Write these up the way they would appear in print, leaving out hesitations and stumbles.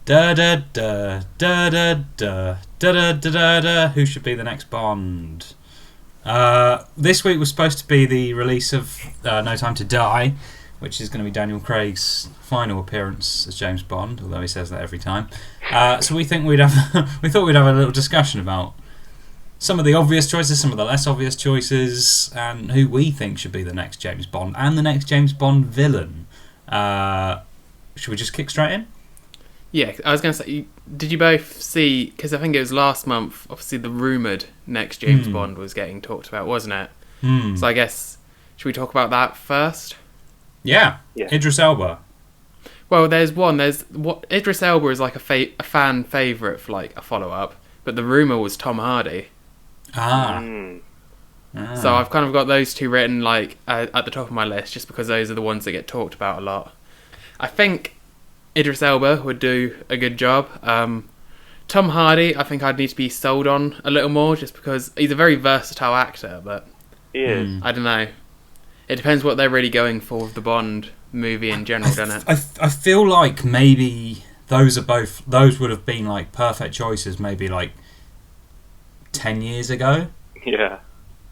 Da da da da da da da da da da. Who should be the next Bond? This week was supposed to be the release of No Time to Die, which is going to be Daniel Craig's final appearance as James Bond, although he says that every time. So we thought we'd have a little discussion about some of the obvious choices, some of the less obvious choices, and who we think should be the next James Bond and the next James Bond villain. Should we just kick straight in? Yeah, I was going to say, did you both see, because I think it was last month, obviously the rumoured next James Bond was getting talked about, wasn't it? So I guess, should we talk about that first? Yeah. Idris Elba. Well, Idris Elba is like a fan favourite for like a follow-up, but the rumour was Tom Hardy. So I've kind of got those two written like at the top of my list, just because those are the ones that get talked about a lot. I think Idris Elba would do a good job. Tom Hardy, I think I'd need to be sold on a little more, just because he's a very versatile actor, but he is. I don't know. It depends what they're really going for with the Bond movie in general, doesn't it? I feel like maybe those would have been like perfect choices maybe like 10 years ago. Yeah.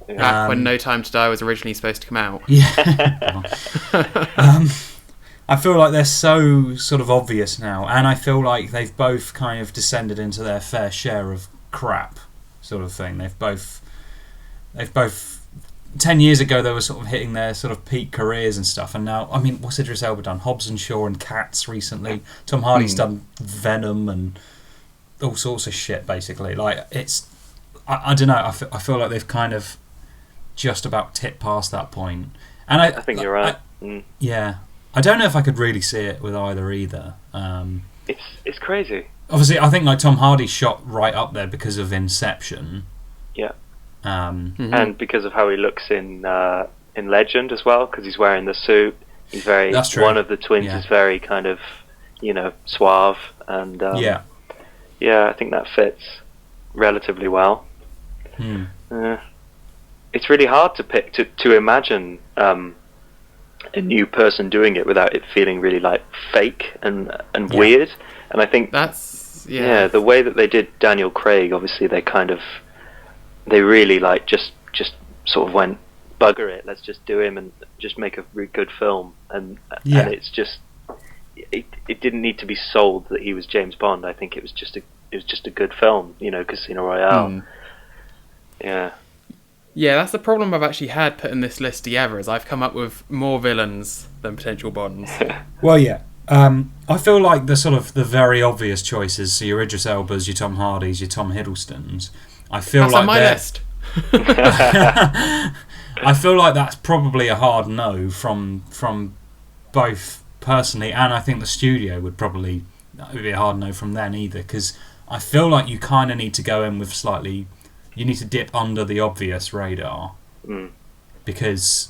Back when No Time to Die was originally supposed to come out. Yeah. I feel like they're so sort of obvious now, and I feel like they've both kind of descended into their fair share of crap, sort of thing. They've both 10 years ago they were sort of hitting their sort of peak careers and stuff, and now, I mean, what's Idris Elba done? Hobbs and Shaw and Cats recently. Tom Hardy's done Venom and all sorts of shit, basically. Like, it's, I don't know, I feel like they've kind of just about tipped past that point. And I think you're right. Yeah. I don't know if I could really see it with either. It's crazy. Obviously, I think like Tom Hardy shot right up there because of Inception. Yeah. And because of how he looks in Legend as well, because he's wearing the suit. He's very. That's true. One of the twins is very kind of, suave, and yeah, I think that fits relatively well. It's really hard to pick to imagine a new person doing it without it feeling really like fake and weird. And I think that's the way that they did Daniel Craig, obviously they really like just sort of went, bugger it, let's just do him and just make a really good film. And it's just it didn't need to be sold that he was James Bond. I think it was just a good film, Casino Royale. Yeah, that's the problem I've actually had putting this list together, is I've come up with more villains than potential Bonds. Well, yeah. I feel like the very obvious choices, so your Idris Elbas, your Tom Hardys, your Tom Hiddlestons, that's on my list. I feel like that's probably a hard no from both personally, and I think the studio would be a hard no from them either, because I feel like you kind of need to go in with slightly... You need to dip under the obvious radar, because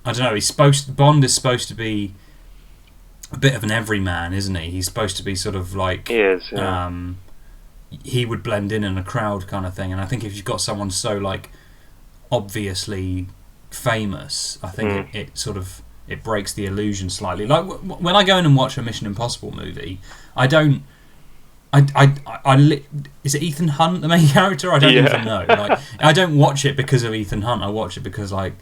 I don't know. Bond is supposed to be a bit of an everyman, isn't he? He's supposed to be sort of like he is. Yeah. He would blend in a crowd kind of thing, and I think if you've got someone so like obviously famous, I think it breaks the illusion slightly. Like when I go in and watch a Mission Impossible movie, I don't. Is it Ethan Hunt the main character? I don't even know. Like, I don't watch it because of Ethan Hunt. I watch it because like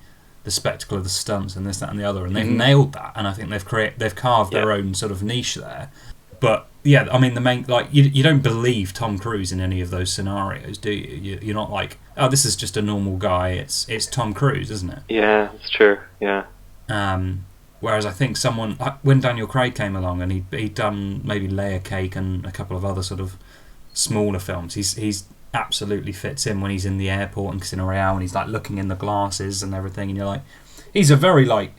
the spectacle of the stunts and this, that, and the other, and they've nailed that. And I think they've carved their own sort of niche there. But yeah, I mean the main you don't believe Tom Cruise in any of those scenarios, do you? You're not like, oh, this is just a normal guy. It's Tom Cruise, isn't it? Yeah, it's true. Yeah. Whereas I think when Daniel Craig came along and he'd done maybe Layer Cake and a couple of other sort of smaller films, he's absolutely fits in when he's in the airport and Casino Royale and he's like looking in the glasses and everything, and you're like, he's a very like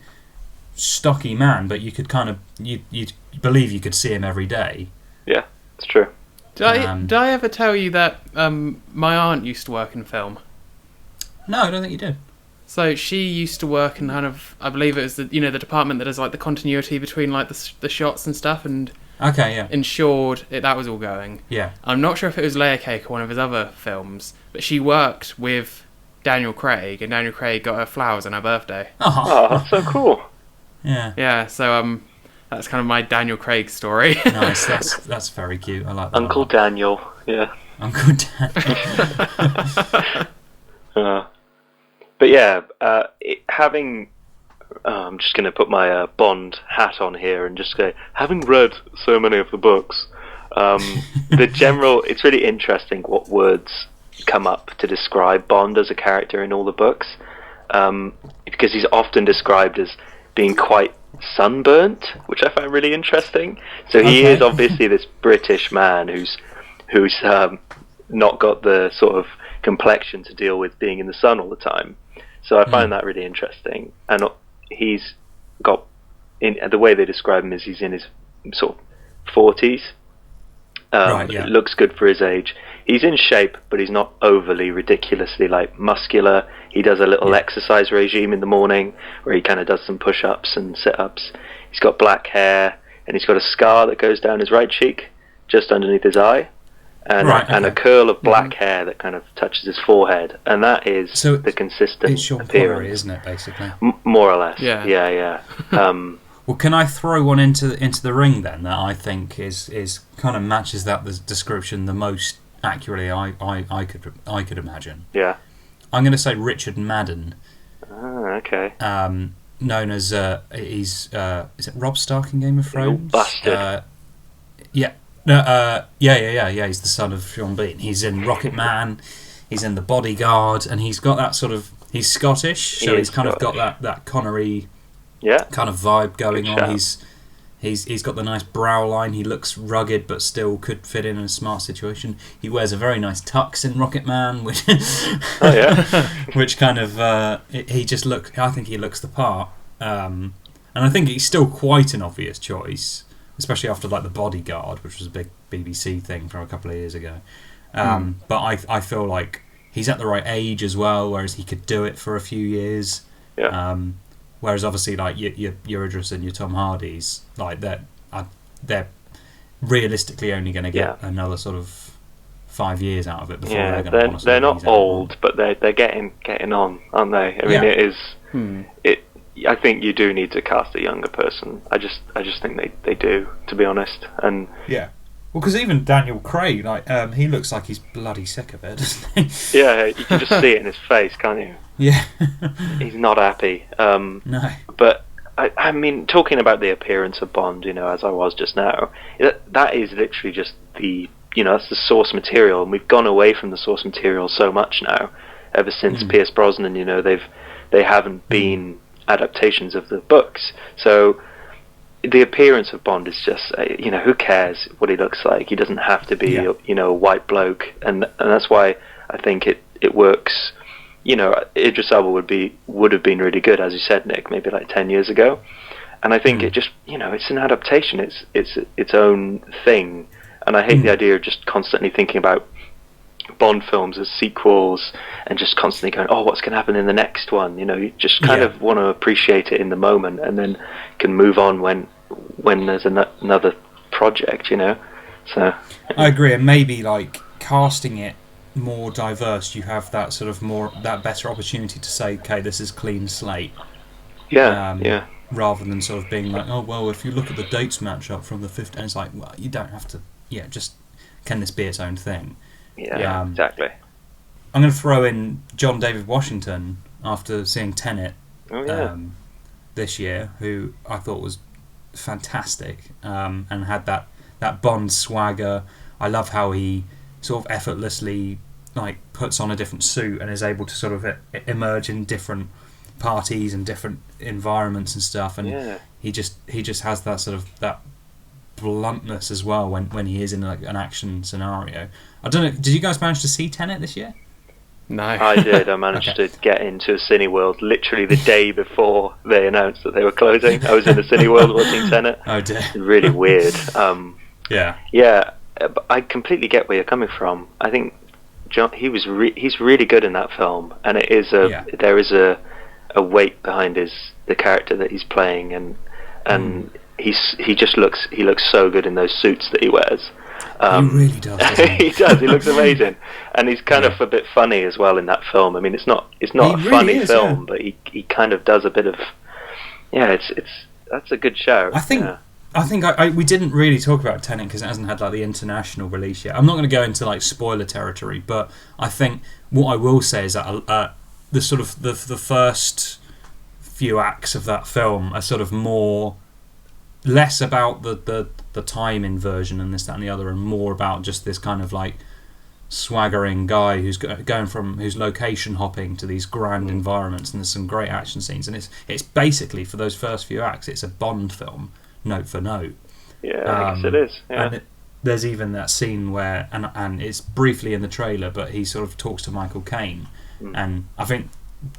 stocky man, but you could kind of you believe you could see him every day. Yeah, it's true. Did I ever tell you that my aunt used to work in film? No, I don't think you did. So she used to work in kind of, I believe it was the department that does like the continuity between like the shots and stuff, and ensured that was all going. Yeah. I'm not sure if it was Layer Cake or one of his other films, but she worked with Daniel Craig, and Daniel Craig got her flowers on her birthday. Oh, that's so cool. Yeah. Yeah. So That's kind of my Daniel Craig story. Nice, that's very cute. I like that. Uncle Daniel, yeah. Uncle Daniel. But yeah, having... I'm just going to put my Bond hat on here and just say, having read so many of the books, it's really interesting what words come up to describe Bond as a character in all the books, because he's often described as being quite sunburnt, which I find really interesting. So he is obviously this British man who's not got the sort of complexion to deal with being in the sun all the time. So I find that really interesting. And he's got, the way they describe him is he's in his sort of 40s. It looks good for his age. He's in shape, but he's not overly ridiculously like muscular. He does a little exercise regime in the morning where he kind of does some push-ups and sit-ups. He's got black hair, and he's got a scar that goes down his right cheek, just underneath his eye, and a curl of black hair that kind of touches his forehead, and that is the consistent it's Sean appearance. Connery, isn't it, basically? More or less. Yeah. Well, can I throw one into the ring then that I think is kind of matches that the description the most accurately I could imagine? Yeah. I'm going to say Richard Madden. Okay. Known as is it Robb Stark in Game of Thrones? Bastard. Yeah. He's the son of Sean Bean. He's in Rocket Man. He's in The Bodyguard, and he's got that sort of. He's Scottish, so he's kind of got that Connery. Kind of vibe going on. He's got the nice brow line. He looks rugged, but still could fit in a smart situation. He wears a very nice tux in Rocket Man, which which kind of he just look. I think he looks the part, and I think he's still quite an obvious choice, especially after like The Bodyguard, which was a big BBC thing from a couple of years ago. But I feel like he's at the right age as well, whereas he could do it for a few years. Whereas obviously, like your Idris and your Tom Hardys, like they're realistically only going to get another sort of 5 years out of it before they're going to. They're not old, but they're getting on, aren't they? I mean, it is. I think you do need to cast a younger person. I just think they do, to be honest. And well, because even Daniel Craig, like he looks like he's bloody sick of it, doesn't he? Yeah, you can just see it in his face, can't you? Yeah. He's not happy. No. But I mean, talking about the appearance of Bond, as I was just now, that is literally just that's the source material, and we've gone away from the source material so much now. Ever since Pierce Brosnan, they haven't been adaptations of the books. So the appearance of Bond is just, who cares what he looks like? He doesn't have to be, a white bloke, and that's why I think it works. Idris Elba would have been really good, as you said, Nick, maybe like 10 years ago. And I think it just, it's an adaptation. It's its own thing. And I hate the idea of just constantly thinking about Bond films as sequels and just constantly going, oh, what's going to happen in the next one? You just kind of want to appreciate it in the moment, and then can move on when there's another project, So I agree, and maybe like casting it more diverse, you have that sort of that better opportunity to say, okay, this is clean slate. Rather than sort of being like, oh well, if you look at the dates match up from the 50s, it's like, well, you don't have to. Just can this be its own thing? Yeah, exactly. I'm going to throw in John David Washington after seeing Tenet this year, who I thought was fantastic, and had that Bond swagger. I love how he sort of effortlessly like puts on a different suit and is able to sort of emerge in different parties and different environments and stuff, and he just has that sort of that bluntness as well when he is in like an action scenario. I don't know, did you guys manage to see Tenet this year? No. I did. I managed to get into a Cineworld literally the day before they announced that they were closing. I was in a Cineworld watching Tenet. Oh dear. Really weird. Yeah, but I completely get where you're coming from. I think John, he's really good in that film, and it is there is a weight behind the character that he's playing, and he just looks so good in those suits that he wears. He really does, doesn't he? He does. He looks amazing, and he's kind of a bit funny as well in that film. I mean, it's not a really funny film, but he kind of does a bit of it's that's a good show. I think I think we didn't really talk about Tenet because it hasn't had like the international release yet. I'm not going to go into like spoiler territory, but I think what I will say is that the sort of the first few acts of that film are sort of less about the time inversion and this, that, and the other, and more about just this kind of like swaggering guy who's going from who's location hopping to these grand environments, and there's some great action scenes, and it's basically, for those first few acts, it's a Bond film, note for note. Yeah, I guess it is. Yeah. And there's even that scene where, and it's briefly in the trailer, but he sort of talks to Michael Caine, and I think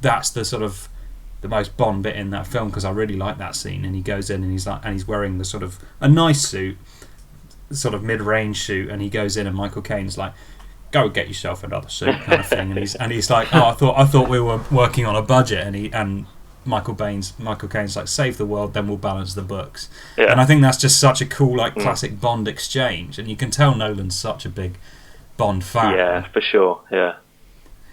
that's the sort of the most Bond bit in that film, because I really like that scene. And he goes in and he's wearing the sort of a nice suit, sort of mid-range suit, and he goes in and Michael Caine's like, "Go get yourself another suit," kind of thing. And he's like, "Oh, I thought we were working on a budget," and Michael Caine's like, "Save the world, then we'll balance the books." Yeah. And I think that's just such a cool, like, classic Bond exchange, and you can tell Nolan's such a big Bond fan. Yeah, for sure. Yeah.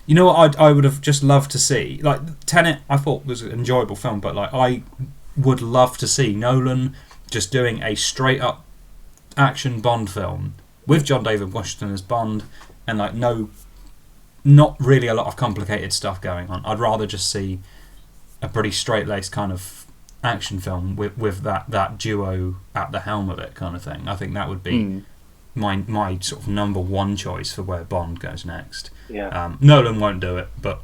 You know what I would have just loved to see? Like, Tenet, I thought was an enjoyable film, but like I would love to see Nolan just doing a straight up action Bond film with John David Washington as Bond, and like not really a lot of complicated stuff going on. I'd rather just see a pretty straight laced kind of action film with that duo at the helm of it, kind of thing. I think that would be my sort of number one choice for where Bond goes next. Yeah. Nolan won't do it, but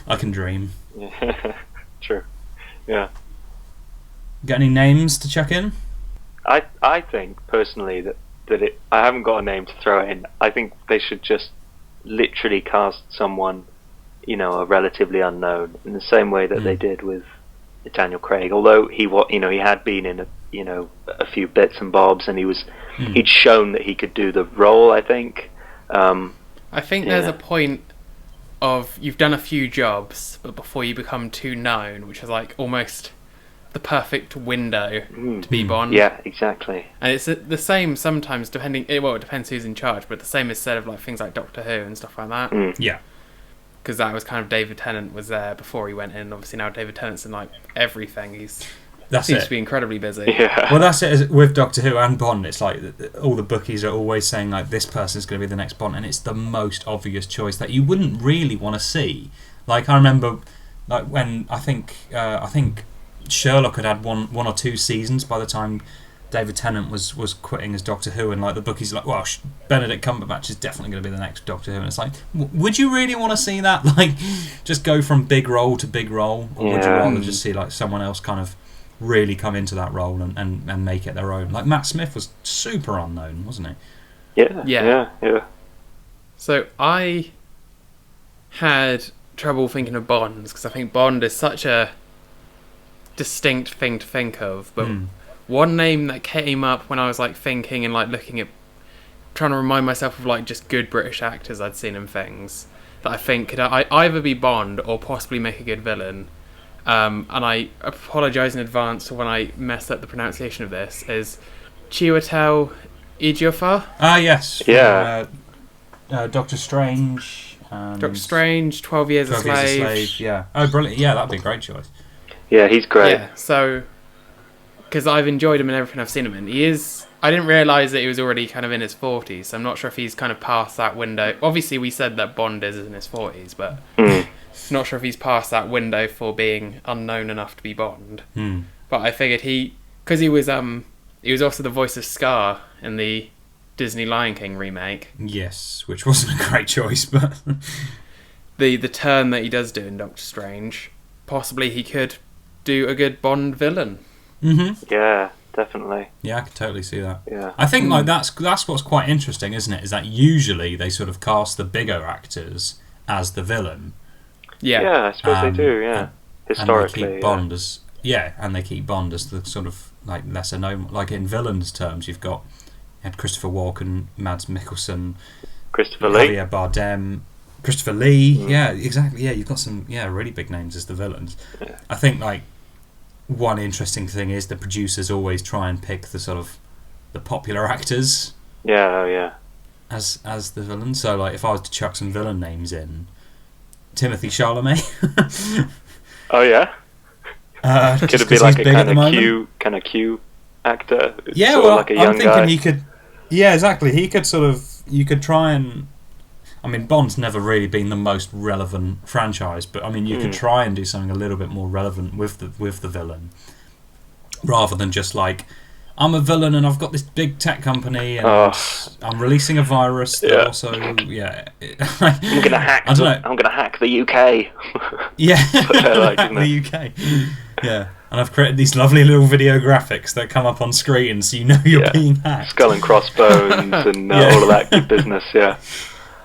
I can dream. Yeah. True. Yeah. Got any names to check in? I think personally that I haven't got a name to throw in. I think they should just literally cast someone, a relatively unknown, in the same way that they did with Daniel Craig. Although he had been in a few bits and bobs, and he'd shown that he could do the role. I think. I think there's a point of you've done a few jobs, but before you become too known, which is like almost the perfect window to be Bond. Yeah, exactly. And it's the same sometimes, depending. Well, it depends who's in charge, but the same is said of like things like Doctor Who and stuff like that. Yeah. Because that was kind of David Tennant was there before he went in. Obviously now David Tennant's in like everything. Seems to be incredibly busy. Yeah. Well, that's it with Doctor Who and Bond. It's like all the bookies are always saying like this person's going to be the next Bond, and it's the most obvious choice that you wouldn't really want to see. Like I remember, like when I think Sherlock had one or two seasons by the time David Tennant was quitting as Doctor Who, and like the bookies are like, well, Benedict Cumberbatch is definitely going to be the next Doctor Who, and it's like, would you really want to see that? Like, just go from big role to big role, or would you rather just see like someone else kind of really come into that role and make it their own? Like Matt Smith was super unknown, wasn't he? Yeah. So I had trouble thinking of Bonds because I think Bond is such a distinct thing to think of, but one name that came up when I was like thinking and like looking at, trying to remind myself of like just good British actors I'd seen in things that I think could either be Bond or possibly make a good villain. And I apologise in advance for when I mess up the pronunciation of this, is Chiwetel Ejiofor. Yes. Yeah. Doctor Strange. Doctor Strange, 12 Years a Slave. Yeah. Oh, brilliant. Yeah, that'd be a great choice. Yeah, he's great. Yeah, so, because I've enjoyed him in everything I've seen him in. I didn't realise that he was already kind of in his 40s, so I'm not sure if he's kind of past that window. Obviously, we said that Bond is in his 40s, but not sure if he's past that window for being unknown enough to be Bond. But I figured because he was also the voice of Scar in the Disney Lion King remake. Yes, which wasn't a great choice, but the turn that he does do in Doctor Strange, possibly he could do a good Bond villain. Yeah, definitely. Yeah, I could totally see that. Yeah. I think like that's what's quite interesting, isn't it? Is that usually they sort of cast the bigger actors as the villain. Yeah, I suppose they do. Yeah, historically, and they keep Bond as and they keep Bond as the sort of like lesser known. Like in villains terms, you had Christopher Walken, Mads Mikkelsen, Christopher Lee, Javier Bardem, Christopher Lee. Yeah, exactly. Yeah, you've got some really big names as the villains. Yeah. I think like one interesting thing is the producers always try and pick the sort of the popular actors. Yeah. As the villain. So like if I was to chuck some villain names in, Timothy Chalamet. Oh yeah. Could it be like a kind of Q actor. Yeah, sort well, of like a I'm young thinking guy. he could. Yeah, exactly. He could sort of. You could try and. I mean, Bond's never really been the most relevant franchise, but I mean, you could try and do something a little bit more relevant with the villain, rather than just like, I'm a villain and I've got this big tech company and I'm releasing a virus that also, I'm gonna hack. I don't know. I'm gonna hack the UK. Yeah, like, the UK. Yeah, and I've created these lovely little video graphics that come up on screen, so you know you're being hacked. Skull and crossbones and all of that good business. Yeah.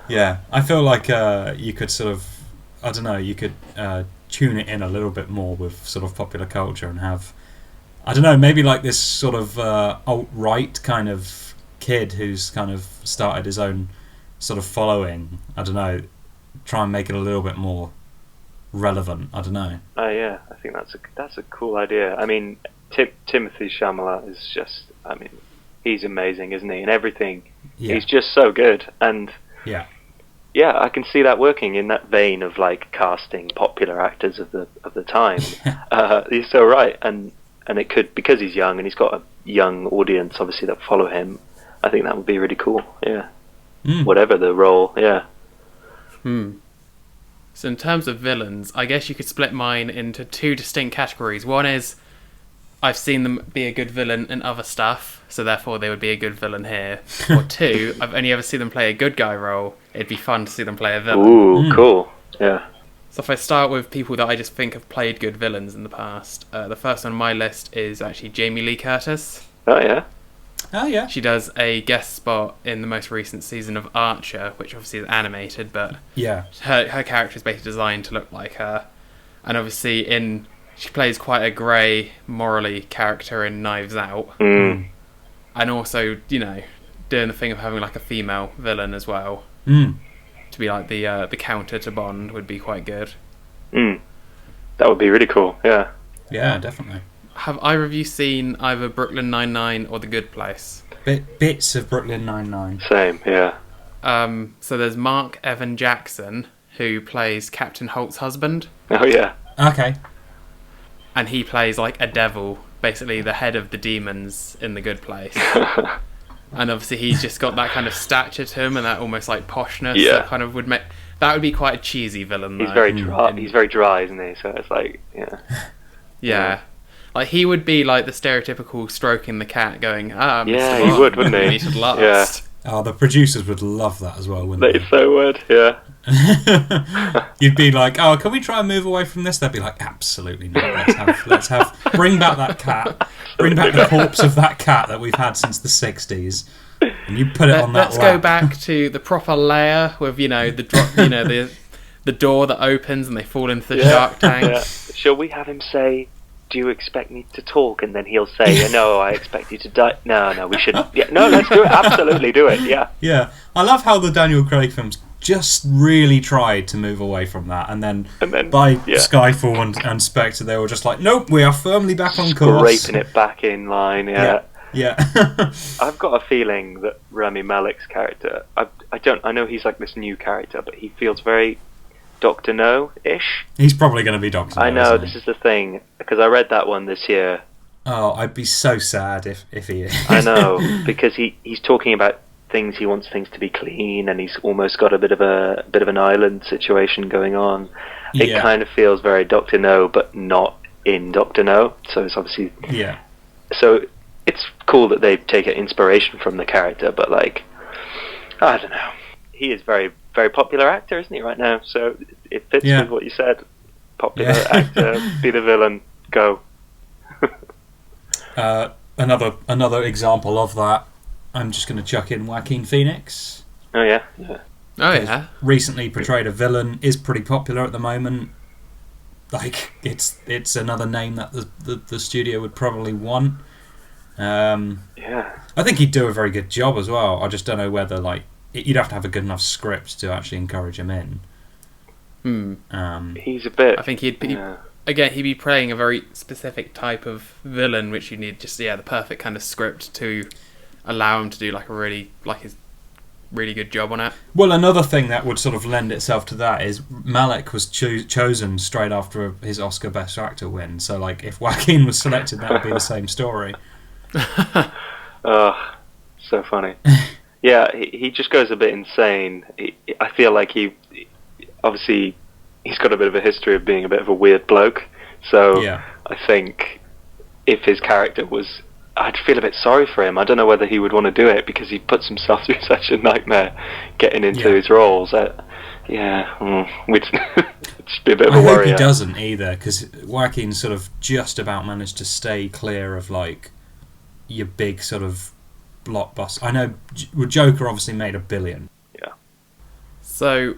Yeah, I feel like you could sort of, I don't know, you could tune it in a little bit more with sort of popular culture and have, I don't know, maybe like this sort of alt-right kind of kid who's kind of started his own sort of following. I don't know, try and make it a little bit more relevant. I don't know. Oh yeah, I think that's a cool idea. I mean, Timothy Chalamet is just, I mean, he's amazing, isn't he? And everything, he's just so good. And yeah, I can see that working in that vein of like casting popular actors of the time. He's so right, and it could, because he's young and he's got a young audience obviously that follow him. I think that would be really cool. Yeah, whatever the role. Yeah. So in terms of villains, I guess you could split mine into two distinct categories. One is I've seen them be a good villain in other stuff, so therefore they would be a good villain here. Or two, I've only ever seen them play a good guy role. It'd be fun to see them play a villain. Ooh, cool. Yeah. So if I start with people that I just think have played good villains in the past, the first on my list is actually Jamie Lee Curtis. Oh yeah. Oh yeah. She does a guest spot in the most recent season of Archer, which obviously is animated, but her character is basically designed to look like her. And obviously she plays quite a grey, morally character in Knives Out. And also, you know, doing the thing of having like a female villain as well. To be like the counter to Bond would be quite good. That would be really cool, yeah. Yeah, definitely. Have either of you seen either Brooklyn Nine-Nine or The Good Place? Bits of Brooklyn Nine-Nine. Same, yeah. So there's Mark Evan Jackson, who plays Captain Holt's husband. Oh yeah. Okay. And he plays like a devil, basically the head of the demons in The Good Place. And obviously he's just got that kind of stature to him and that almost like poshness that kind of would make... That would be quite a cheesy villain, though. He's very dry, he's very dry, isn't he? So it's like, yeah. Like, he would be like the stereotypical stroking the cat going, Mr. Yeah, Bond, he would, wouldn't he? We should last. Oh, the producers would love that as well, wouldn't They so would, yeah. You'd be like, oh, can we try and move away from this? They'd be like, absolutely not. Let's have bring back that cat. Bring back the corpse of that cat that we've had since the 60s. And you put it on that Let's go back to the proper layer with, you know, the door that opens and they fall into the shark tank. Yeah. Shall we have him say, do you expect me to talk? And then he'll say, no, I expect you to die. No, we shouldn't. Yeah, no, let's do it. Absolutely do it, yeah. Yeah. I love how the Daniel Craig films just really tried to move away from that. And then by Skyfall and Spectre, they were just like, nope, we are firmly back on course. Scraping it back in line, yeah. I've got a feeling that Rami Malek's character, I know he's like this new character, but he feels very Dr. No-ish. He's probably going to be Dr. No. I know, this is the thing, because I read that one this year. Oh, I'd be so sad if he is. I know, because he's talking about things, he wants things to be clean, and he's almost got a bit of an island situation going on. It kind of feels very Dr. No, but not in Dr. No, so it's obviously... Yeah. So it's cool that they take inspiration from the character, but like, I don't know. He is very, very popular actor, isn't he, right now? So it fits with what you said. Popular actor, be the villain, go. Another example of that, I'm just going to chuck in Joaquin Phoenix. Oh yeah. Oh yeah. Recently portrayed a villain, is pretty popular at the moment. Like, it's another name that the studio would probably want. I think he'd do a very good job as well. I just don't know whether, like, you'd have to have a good enough script to actually encourage him in. He's a bit... I think he'd be playing a very specific type of villain, which you need just, the perfect kind of script to allow him to do like his really good job on it. Well, another thing that would sort of lend itself to that is Malek was chosen straight after his Oscar Best Actor win. So, like, if Joaquin was selected, that would be the same story. So funny. Yeah, he just goes a bit insane. I feel like obviously he's got a bit of a history of being a bit of a weird bloke. So Yeah. I think if his character was, I'd feel a bit sorry for him. I don't know whether he would want to do it because he puts himself through such a nightmare getting into his roles. We'd just be a bit of a worry. I hope he doesn't either, because Joaquin sort of just about managed to stay clear of like your big sort of blockbuster. I know Joker obviously made $1 billion. Yeah. So,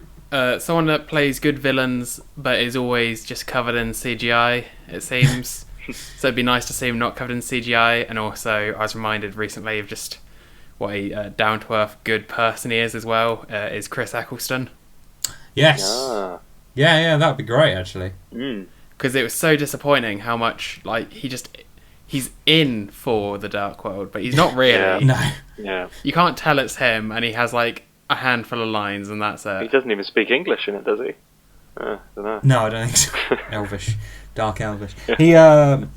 someone that plays good villains but is always just covered in CGI, it seems. So it'd be nice to see him not covered in CGI. And also, I was reminded recently of just what a down-to-earth good person he is as well, is Chris Eccleston. Yes. Ah. Yeah, that'd be great, actually. Because it was so disappointing how much, like, he's in for the Dark World, but he's not really. No. Yeah. You can't tell it's him, and he has, like, a handful of lines, and that's it. He doesn't even speak English in it, does he? I don't know. No, I don't think so. Elvish. Dark Elvish. He, have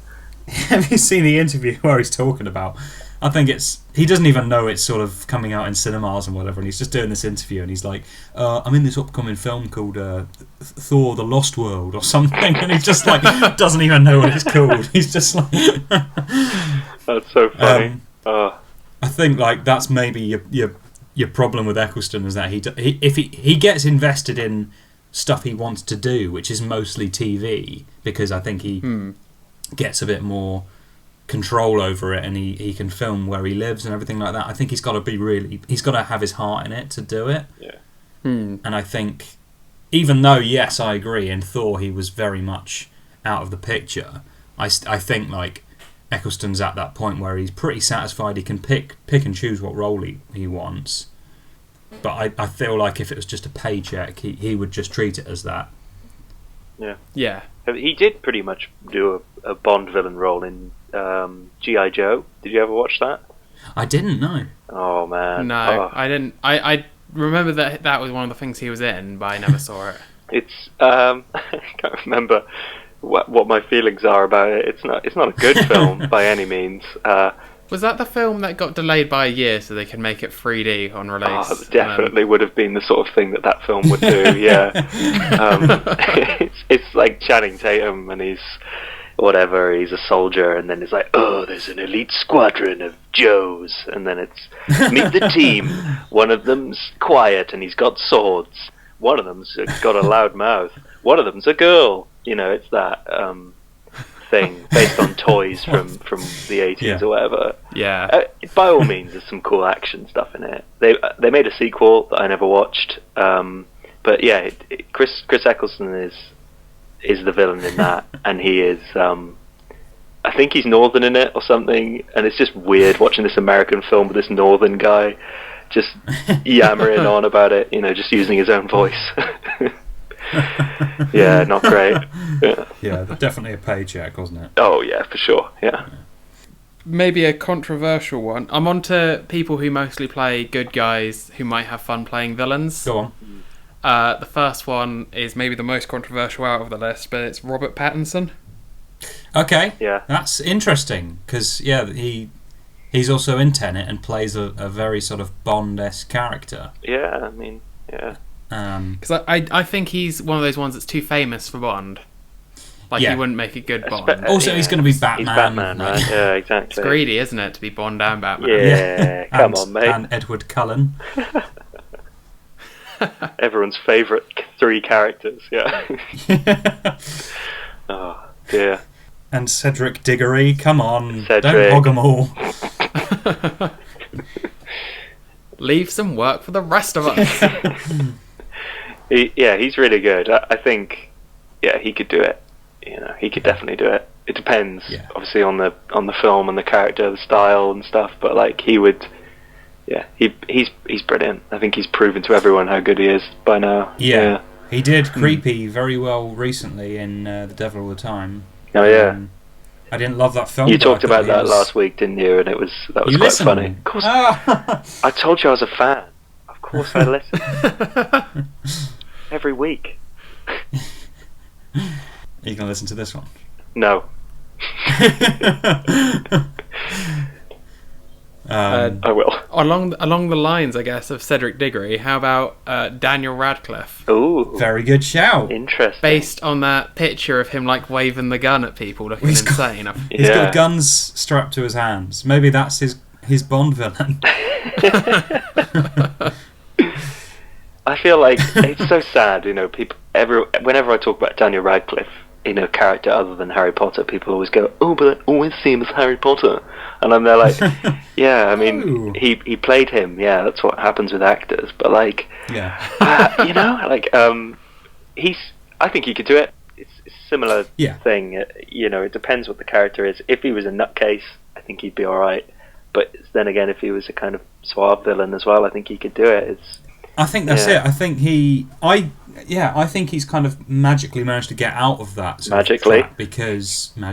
you seen the interview where he's talking about, I think he doesn't even know it's sort of coming out in cinemas and whatever, and he's just doing this interview, and he's like, I'm in this upcoming film called Thor: The Lost World or something, and he just like doesn't even know what it's called. He's just like... That's so funny. I think like that's maybe your problem with Eccleston, is that if he gets invested in stuff he wants to do, which is mostly TV, because I think he gets a bit more control over it, and he can film where he lives and everything like that. I think he's got to have his heart in it to do it. Yeah. And I think, even though yes, I agree, in Thor he was very much out of the picture, I think like Eccleston's at that point where he's pretty satisfied he can pick and choose what role he wants. But I feel like if it was just a paycheck, he would just treat it as that. Yeah. Yeah. He did pretty much do a Bond villain role in G.I. Joe. Did you ever watch that? I didn't know. Oh, man. No, I didn't. I remember that was one of the things he was in, but I never saw it. It's I can't remember what my feelings are about it. It's not a good film by any means. Was that the film that got delayed by a year so they could make it 3D on release? Definitely would have been the sort of thing that film would do. Yeah. It's like Channing Tatum, and he's a soldier, and then it's like, oh, there's an elite squadron of Joes, and then it's meet the team. One of them's quiet and he's got swords. One of them's got a loud mouth. One of them's a girl. You know, it's that thing based on toys from the 80s or whatever. Yeah. By all means, there's some cool action stuff in it. They made a sequel that I never watched. But yeah, Chris Eccleston is the villain in that, and he is. I think he's Northern in it or something, and it's just weird watching this American film with this Northern guy just yammering on about it. You know, just using his own voice. Yeah, not great. Yeah, definitely a paycheck, wasn't it? Oh yeah, for sure. Yeah. Maybe a controversial one. I'm on to people who mostly play good guys who might have fun playing villains. Go on. The first one is maybe the most controversial out of the list, but it's Robert Pattinson. Okay. Yeah. That's interesting, because he's also in Tenet and plays a very sort of Bond-esque character. Yeah, I mean, yeah. Because I think he's one of those ones that's too famous for Bond. Like, he wouldn't make a good Bond. Also, he's going to be Batman. He's Batman, right? Yeah, exactly. It's greedy, isn't it, to be Bond and Batman? Yeah, come on, mate. And Edward Cullen. Everyone's favourite 3 characters, yeah. Oh, dear. And Cedric Diggory, come on. Cedric. Don't hog them all. Leave some work for the rest of us. He's really good. I think, he could do it. You know, he could definitely do it. It depends, obviously, on the film and the character, the style and stuff. But like, he would, he's brilliant. I think he's proven to everyone how good he is by now. Yeah. He did Creepy very well recently in The Devil All the Time. Oh yeah. I didn't love that film. You talked about that last week, didn't you? And that was quite funny. Of course, I told you I was a fan. Of course, I listen every week. Are you gonna listen to this one? No. I will. Along the lines, I guess, of Cedric Diggory, how about Daniel Radcliffe? Ooh, Very good shout. interesting. Based on that picture of him like waving the gun at people, looking insane. He's got guns strapped to his hands. Maybe that's his Bond villain. I feel like it's so sad, people. Whenever I talk about Daniel Radcliffe, character other than Harry Potter, people always go, "Oh, but I always see him as Harry Potter," and I'm there like, "Yeah, I mean, he played him. Yeah, that's what happens with actors." But like, yeah, I think he could do it. It's a similar Yeah. thing. It depends what the character is. If he was a nutcase, I think he'd be all right. But then again, if he was a kind of suave villain as well, I think he could do it. I think that's it. I think I think he's kind of magically managed to get out of that sort of trap because in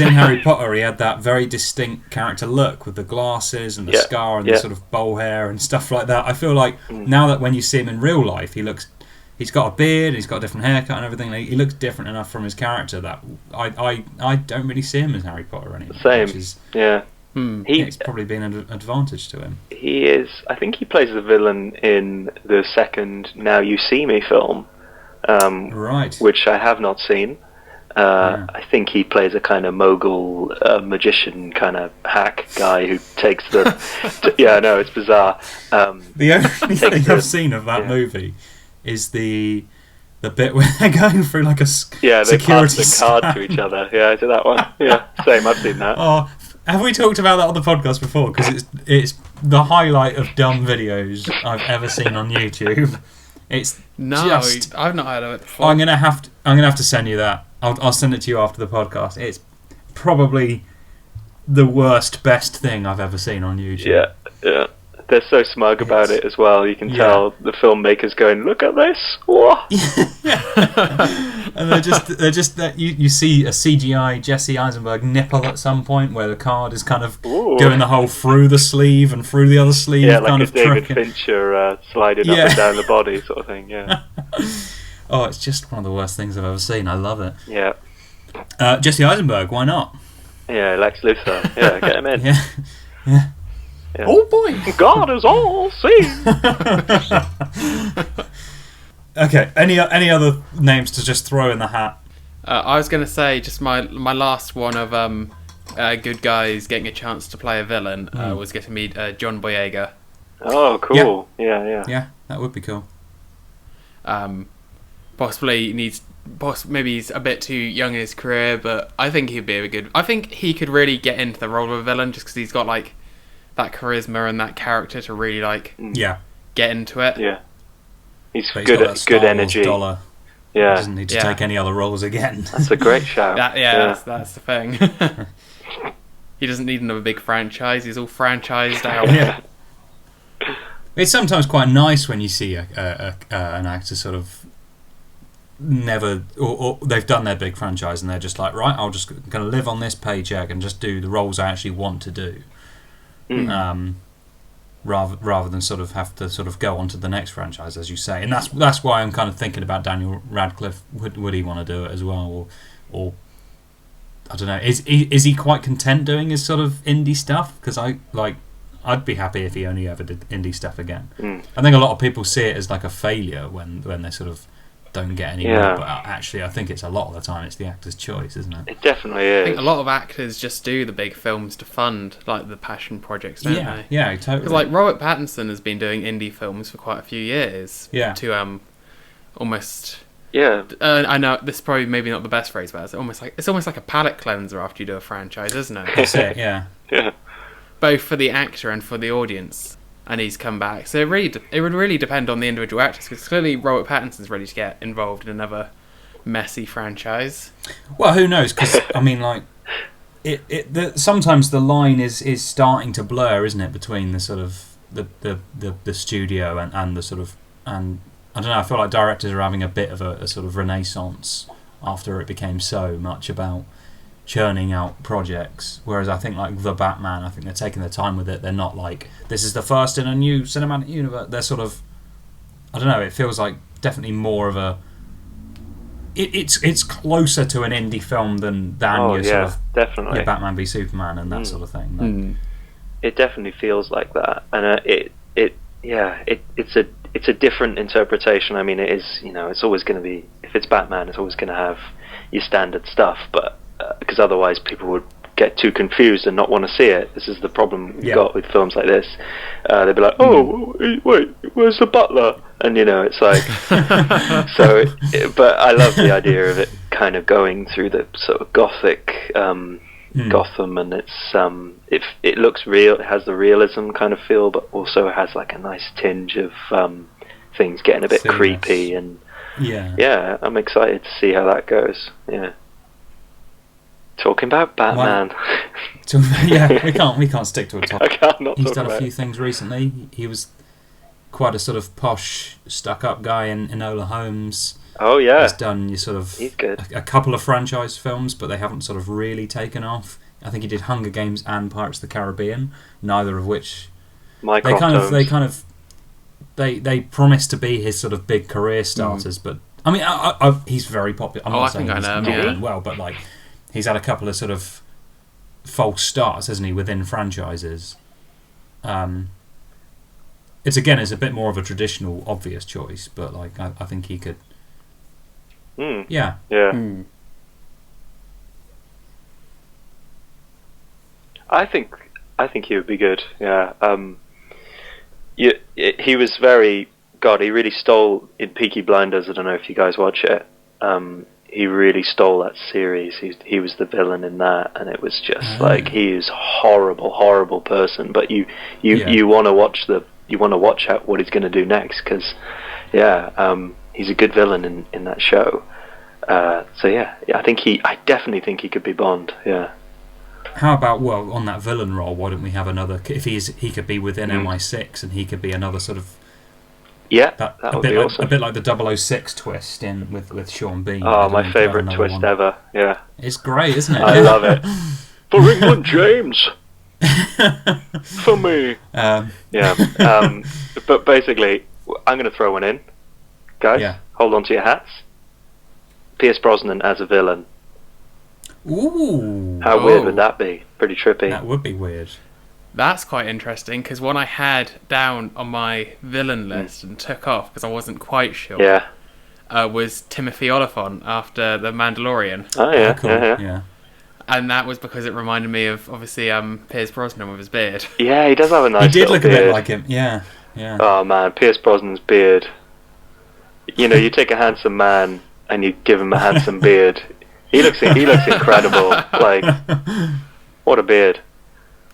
Harry Potter he had that very distinct character look with the glasses and the scar and the sort of bowl hair and stuff like that. I feel like now that when you see him in real life, he's got a beard, he's got a different haircut and everything. He looks different enough from his character that I don't really see him as Harry Potter anymore. Same. It's probably been an advantage to him. He is. I think he plays the villain in the second Now You See Me film, right? Which I have not seen. I think he plays a kind of mogul magician kind of hack guy who takes the. I know it's bizarre. The only thing I've seen of that movie is the bit where they're going through like a security they pass the card to each other. Yeah, I did that one. Yeah, same. I've seen that. Oh, have we talked about that on the podcast before? Because it's the highlight of dumb videos I've ever seen on YouTube. I've not heard of it before. I'm gonna have to send you that. I'll send it to you after the podcast. It's probably the best thing I've ever seen on YouTube. Yeah. They're so smug about it as well. You can tell the filmmakers going, "Look at this!" Whoa. And they're just that you see a CGI Jesse Eisenberg nipple at some point where the card is kind of doing the whole through the sleeve and through the other sleeve like kind a of David trick. Fincher sliding up and down the body sort of thing. Yeah. Oh, it's just one of the worst things I've ever seen. I love it. Yeah. Jesse Eisenberg, why not? Yeah, Lex Luthor. Yeah, get him in. Yeah. Oh boy! God is all seen. Okay. Any other names to just throw in the hat? I was going to say just my last one of good guys getting a chance to play a villain was getting me John Boyega. Oh, cool! Yeah. Yeah, that would be cool. Maybe he's a bit too young in his career, but I think he'd be I think he could really get into the role of a villain just because he's got like that charisma and that character to really get into it. Yeah, he's good energy. Dollar. Yeah, he doesn't need to take any other roles again. That's a great shout. That's the thing. He doesn't need another big franchise. He's all franchised out. Yeah. It's sometimes quite nice when you see an actor sort of never or they've done their big franchise and they're just like, right, I'm just going to live on this paycheck and just do the roles I actually want to do. Rather than sort of have to sort of go on to the next franchise, as you say, and that's why I'm kind of thinking about Daniel Radcliffe. Would he want to do it as well, or I don't know? Is he quite content doing his sort of indie stuff? Because I'd be happy if he only ever did indie stuff again. I think a lot of people see it as like a failure when they sort of don't get any more, but actually I think it's a lot of the time it's the actor's choice, isn't it? It definitely is. I think a lot of actors just do the big films to fund like the passion projects, don't they? Yeah, totally. Because like Robert Pattinson has been doing indie films for quite a few years. Yeah. To almost. Yeah. I know this is probably maybe not the best phrase, but it's almost like a palate cleanser after you do a franchise, isn't it? That's it. Yeah. Yeah. Both for the actor and for the audience. And he's come back. So it would really depend on the individual actors, because clearly Robert Pattinson's ready to get involved in another messy franchise. Well, who knows? Because I mean, like, sometimes the line is starting to blur, isn't it, between the sort of the studio and the sort of, and I don't know. I feel like directors are having a bit of a sort of renaissance after it became so much about churning out projects, whereas I think like the Batman, I think they're taking their time with it. They're not like, this is the first in a new cinematic universe. They're sort of, I don't know, it feels like definitely more of a, it's closer to an indie film than your sort of definitely Batman v Superman and that sort of thing. it definitely feels like that, and it's a different interpretation. I mean, it is, it's always going to be, if it's Batman, it's always going to have your standard stuff, but because otherwise people would get too confused and not want to see it. This is the problem we've got with films like this. They'd be like, oh, wait, where's the butler? And it's like, but I love the idea of it kind of going through the sort of gothic Gotham, and it looks real. It has the realism kind of feel, but also has like a nice tinge of things getting a bit creepy, and I'm excited to see how that goes. Yeah. Talking about Batman. We can't stick to a topic. I can't not He's talk done about a few things recently. He was quite a sort of posh, stuck-up guy in Enola Holmes. Oh yeah. He's done He's good. a couple of franchise films, but they haven't sort of really taken off. I think he did Hunger Games and Pirates of the Caribbean, neither of which they promise to be his sort of big career starters. But I mean, he's very popular. I'm not saying he's not doing well, but like, he's had a couple of sort of false starts, hasn't he, within franchises. It's a bit more of a traditional, obvious choice, but like I think he could. Yeah. I think he would be good. Yeah. He was very. God, he really stole in Peaky Blinders. I don't know if you guys watch it. He really stole that series. He was the villain in that, and it was just like, he is horrible person. But you want to watch out what he's going to do next, because he's a good villain in that show. I definitely think he could be Bond. Yeah. How about, on that villain role, why don't we have another? If he could be within MI6, and he could be another sort of. Yeah, that would be awesome. A bit like the 006 twist with Sean Bean. Oh, my favourite twist ever. Yeah. It's great, isn't it? I love it. For England, James. For me. But basically, I'm going to throw one in. Guys, hold on to your hats. Pierce Brosnan as a villain. Ooh. How weird would that be? Pretty trippy. That would be weird. That's quite interesting, because one I had down on my villain list and took off because I wasn't quite sure. Yeah. Was Timothy Oliphant after The Mandalorian. Oh yeah, cool. Yeah. And that was because it reminded me of, obviously, Pierce Brosnan with his beard. Yeah, he does have a nice. He did look beard. a bit like him. Yeah. Oh man, Pierce Brosnan's beard. You take a handsome man and you give him a handsome beard. He looks incredible. Like, what a beard.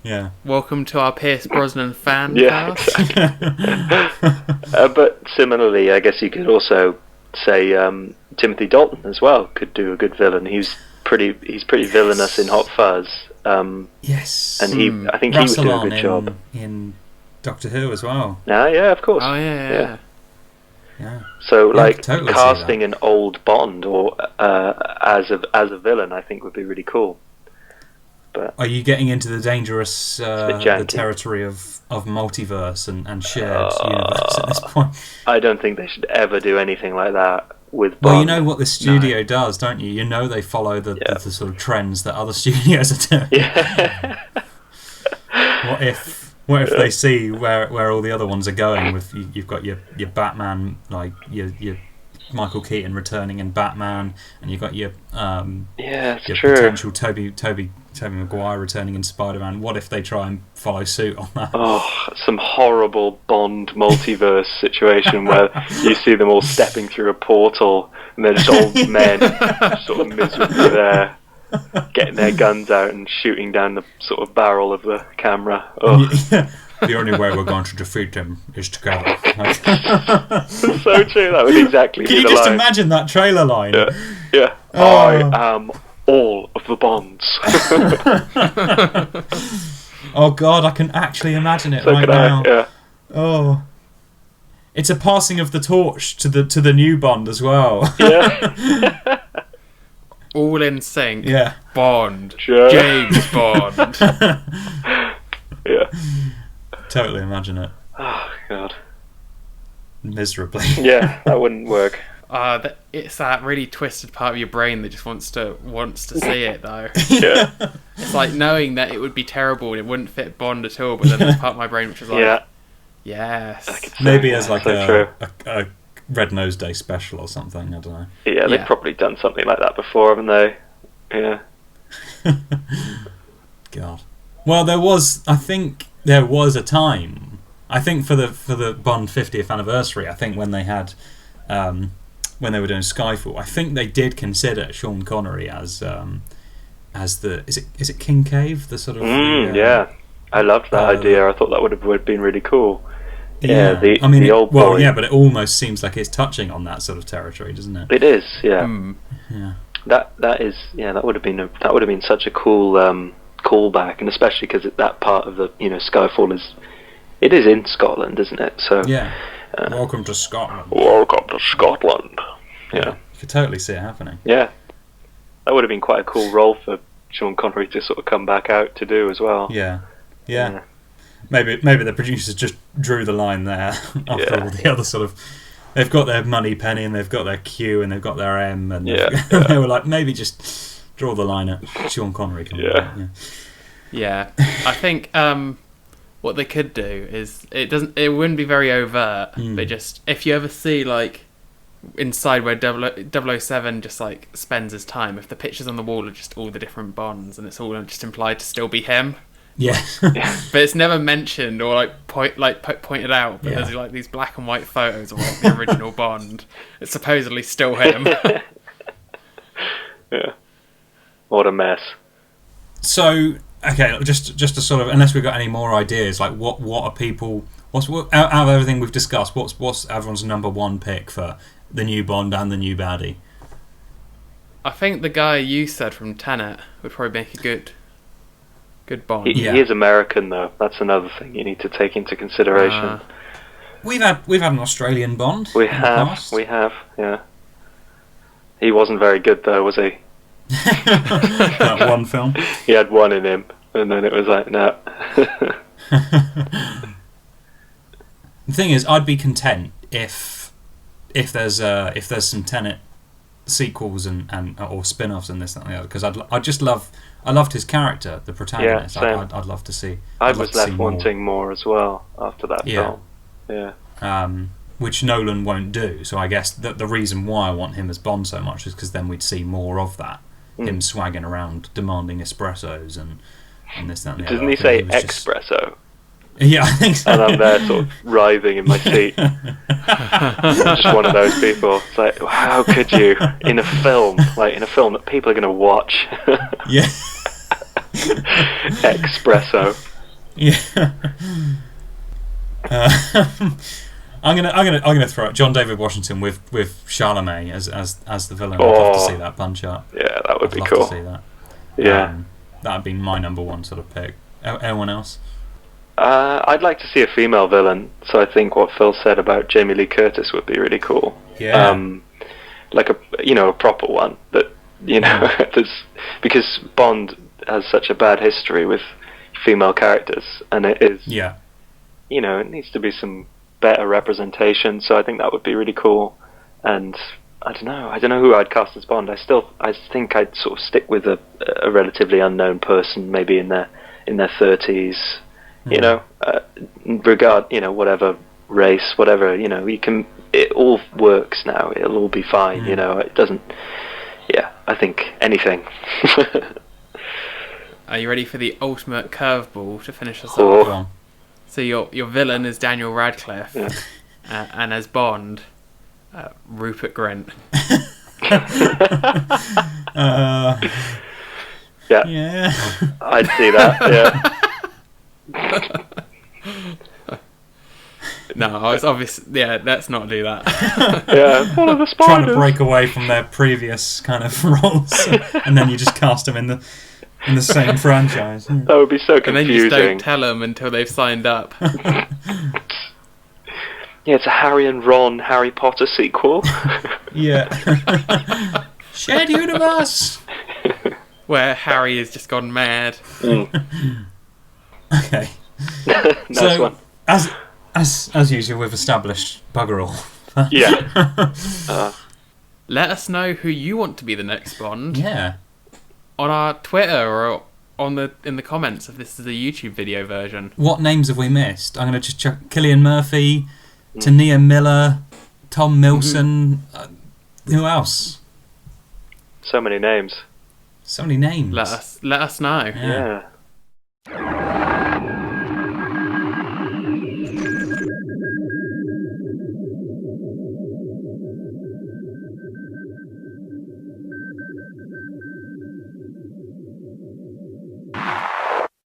Yeah. Welcome to our Pierce Brosnan fan cast. Exactly. But similarly, I guess you could also say Timothy Dalton as well could do a good villain. He's pretty villainous in Hot Fuzz. Yes. And I think he would do a good job in Doctor Who as well. Yeah, of course. Oh yeah. So totally casting an old Bond or as a villain, I think would be really cool. But are you getting into the dangerous the territory of multiverse and shared universe at this point? I don't think they should ever do anything like that with Bond. Well, you know what the studio does, don't you? You know they follow the sort of trends that other studios are doing. Yeah. What if they see where all the other ones are going? With you've got your Batman, like your Michael Keaton returning in Batman, and you've got your potential Toby Maguire returning in Spider-Man. What if they try and follow suit on that? Oh, some horrible Bond multiverse situation where you see them all stepping through a portal and they're just old men sort of miserably there, getting their guns out and shooting down the sort of barrel of the camera. Oh. The only way we're going to defeat him is together. So true, that would exactly Can be you the just line. imagine that trailer line? Yeah. Oh. I am all of the Bonds. Oh God, I can actually imagine it So right can I, now. yeah. Oh, it's a passing of the torch to the new Bond as well. Yeah. All in sync. Yeah. Bond. Sure. James Bond. Yeah. Totally imagine it. Oh God. Miserably. Yeah, that wouldn't work. It's that really twisted part of your brain that just wants to see it, though. Yeah. It's like knowing that it would be terrible and it wouldn't fit Bond at all, but then there's part of my brain which is like, yes. Maybe as like a Red Nose Day special or something, I don't know. Yeah, they've probably done something like that before, haven't they? Yeah. God. Well, I think there was a time, I think for the Bond 50th anniversary, I think when they had when they were doing Skyfall, I think they did consider Sean Connery as the is it King Cave, the sort of yeah, I loved that idea. I thought that would have been really cool. Yeah, the old boy. Well, yeah, but it almost seems like it's touching on that sort of territory, doesn't it? It is, yeah. Yeah. That would have been such a cool callback, and especially because that part of the Skyfall is in Scotland, isn't it? So yeah. Welcome to Scotland. Welcome to Scotland. Yeah. You could totally see it happening. Yeah. That would have been quite a cool role for Sean Connery to sort of come back out to do as well. Yeah. Maybe the producers just drew the line there after all the other sort of. They've got their money penny and they've got their Q and they've got their M and they were like, maybe just draw the line at Sean Connery coming back. Yeah. I think what they could do is it wouldn't be very overt, but just if you ever see like inside where 007 just like spends his time, if the pictures on the wall are just all the different Bonds and it's all just implied to still be him. Yeah. But it's never mentioned or pointed out, but there's like these black and white photos of like the original Bond. It's supposedly still him. Yeah. What a mess. So okay, just to sort of, unless we've got any more ideas, like what are people? Out of everything we've discussed, what's everyone's number one pick for the new Bond and the new baddie? I think the guy you said from Tenet would probably make a good Bond. He is American, though. That's another thing you need to take into consideration. We've had an Australian Bond. We have, yeah. He wasn't very good, though, was he? That one film. He had one in him, and then it was like, no. The thing is, I'd be content if there's some Tenet sequels and or spin-offs and this and the other, because I loved his character, the protagonist. Yeah, I'd love to see. I was left wanting more as well after that film. Yeah. Which Nolan won't do. So I guess the reason why I want him as Bond so much is because then we'd see more of that. Him swagging around, demanding espressos and this and that. Doesn't he say espresso? Yeah, I think so. And I'm there sort of writhing in my seat. Just one of those people. It's like, how could you, in a film that people are going to watch? Yeah. Espresso. Yeah. I'm gonna throw it John David Washington with Charlemagne as the villain. I'd love to see that punch up. Yeah, that would be love cool. To see that. Yeah. That'd be my number one sort of pick. Anyone else? I'd like to see a female villain, so I think what Phill said about Jamie Lee Curtis would be really cool. Yeah. Like a proper one that because Bond has such a bad history with female characters, and it is it needs to be some better representation. So I think that would be really cool. And I don't know who I'd cast as Bond. I think I'd sort of stick with a relatively unknown person, maybe in their 30s. Whatever race, whatever, it all works now. It'll all be fine. It doesn't. Yeah, I think anything. Are you ready for the ultimate curveball to finish us off? So your villain is Daniel Radcliffe, and as Bond, Rupert Grint. Yeah, I'd see that. Yeah. No, it's obvious. Yeah, let's not do that. Yeah, one of the spiders. Trying to break away from their previous kind of roles, and then you just cast them in the same franchise. That would be so confusing. And then you just don't tell them until they've signed up. Yeah, it's a Harry and Ron Harry Potter sequel. Yeah. Shared universe. Where Harry has just gone mad. Okay. Nice one. As usual, we've established bugger all. Yeah. let us know who you want to be the next Bond. Yeah. On our Twitter or in the comments if this is a YouTube video version. What names have we missed? I'm going to just chuck Cillian Murphy, Tania Miller, Tom Milson. Who else? So many names. So many names. Let us know. Yeah.